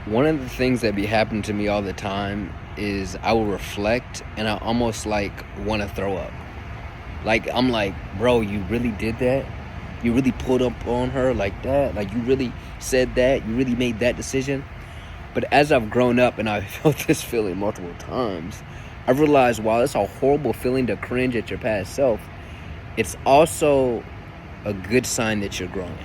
One of the things that be happening to me all the time is I will reflect and I almost like want to throw up. Like I'm like, bro, you really did that? You really pulled up on her like that? Like you really said that? You really made that decision? But as I've grown up and I've felt this feeling multiple times, I've realized while it's a horrible feeling to cringe at your past self, it's also a good sign that you're growing.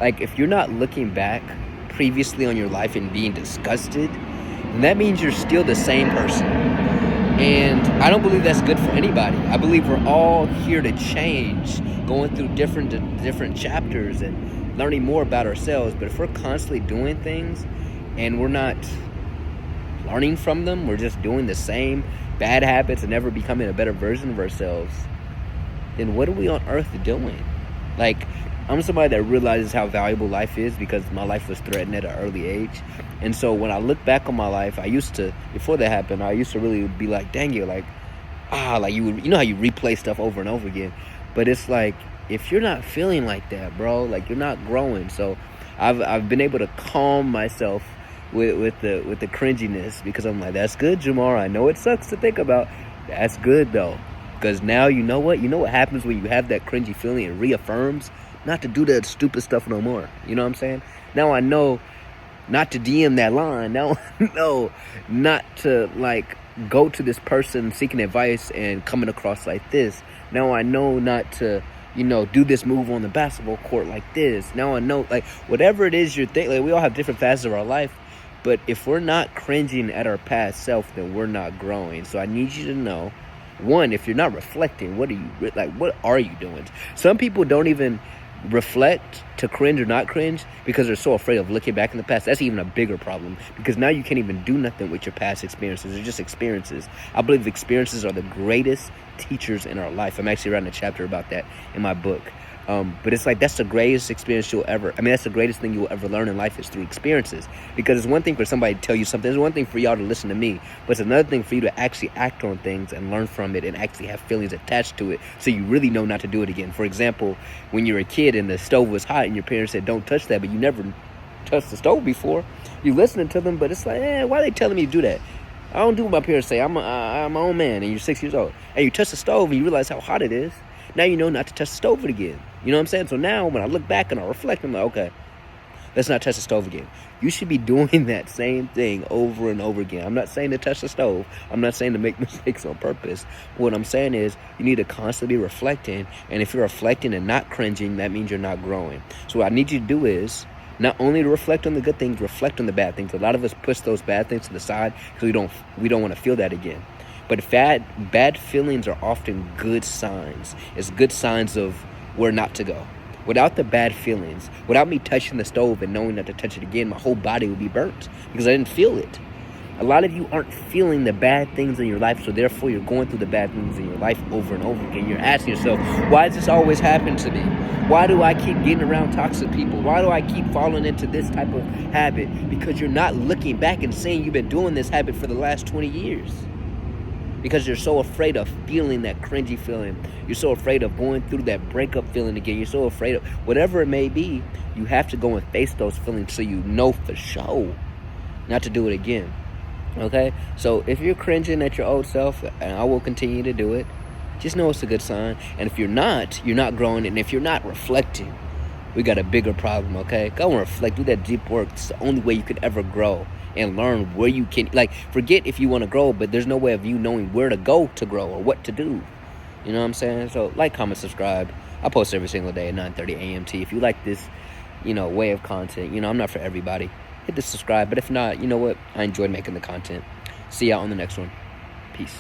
Like if you're not looking back previously on your life and being disgusted, then that means you're still the same person. And I don't believe that's good for anybody. I believe we're all here to change, going through different chapters and learning more about ourselves. But if we're constantly doing things and we're not learning from them, we're just doing the same bad habits and never becoming a better version of ourselves, then what are we on earth doing? Like, I'm somebody that realizes how valuable life is because my life was threatened at an early age. And so when I look back on my life, before that happened, I used to really be like, dang it, like, like you know how you replay stuff over and over again. But it's like, if you're not feeling like that, bro, like you're not growing. So I've been able to calm myself with the cringiness because I'm like, that's good, Jamar. I know it sucks to think about. That's good though. Because now you know what happens when you have that cringy feeling. It reaffirms not to do that stupid stuff no more. You know what I'm saying? Now I know not to DM that line. Now I know not to like go to this person seeking advice and coming across like this. Now I know not to, do this move on the basketball court like this. Now I know, like, whatever it is you're thinking, like, we all have different phases of our life. But if we're not cringing at our past self, then we're not growing. So I need you to know, one, if you're not reflecting, what are you doing? Some people don't even reflect to cringe or not cringe because they're so afraid of looking back in the past. That's even a bigger problem because now you can't even do nothing with your past experiences. They're just experiences. I believe experiences are the greatest teachers in our life. I'm actually writing a chapter about that in my book. But it's like that's the greatest experience that's the greatest thing you'll ever learn in life is through experiences. Because it's one thing for somebody to tell you something. It's one thing for y'all to listen to me. But it's another thing for you to actually act on things and learn from it and actually have feelings attached to it so you really know not to do it again. For example, when you're a kid and the stove was hot and your parents said, don't touch that, but you never touched the stove before. You're listening to them, but it's like, why are they telling me to do that? I don't do what my parents say. I'm my own man, and you're 6 years old. And you touch the stove and you realize how hot it is. Now you know not to touch the stove again. You know what I'm saying? So now when I look back and I reflect, I'm like, okay, let's not touch the stove again. You should be doing that same thing over and over again. I'm not saying to touch the stove. I'm not saying to make mistakes on purpose. What I'm saying is you need to constantly be reflecting. And if you're reflecting and not cringing, that means you're not growing. So what I need you to do is not only to reflect on the good things, reflect on the bad things. A lot of us push those bad things to the side because we don't want to feel that again. But bad feelings are often good signs. It's good signs of where not to go. Without the bad feelings, without me touching the stove and knowing not to touch it again, my whole body would be burnt because I didn't feel it. A lot of you aren't feeling the bad things in your life, so therefore you're going through the bad things in your life over and over again. You're asking yourself, why does this always happen to me? Why do I keep getting around toxic people? Why do I keep falling into this type of habit? Because you're not looking back and saying you've been doing this habit for the last 20 years. Because you're so afraid of feeling that cringy feeling. You're so afraid of going through that breakup feeling again. You're so afraid of whatever it may be. You have to go and face those feelings so you know for sure not to do it again. Okay? So if you're cringing at your old self, and I will continue to do it, just know it's a good sign. And if you're not growing. And if you're not reflecting, we got a bigger problem, okay? Go and reflect. Do that deep work. It's the only way you could ever grow and learn where you can, forget if you want to grow, but there's no way of you knowing where to go to grow or what to do. You know what I'm saying? So comment, subscribe. I post every single day at 9:30 a.m. If you like this, way of content, I'm not for everybody. Hit the subscribe, but if not, you know what? I enjoyed making the content. See y'all on the next one. Peace.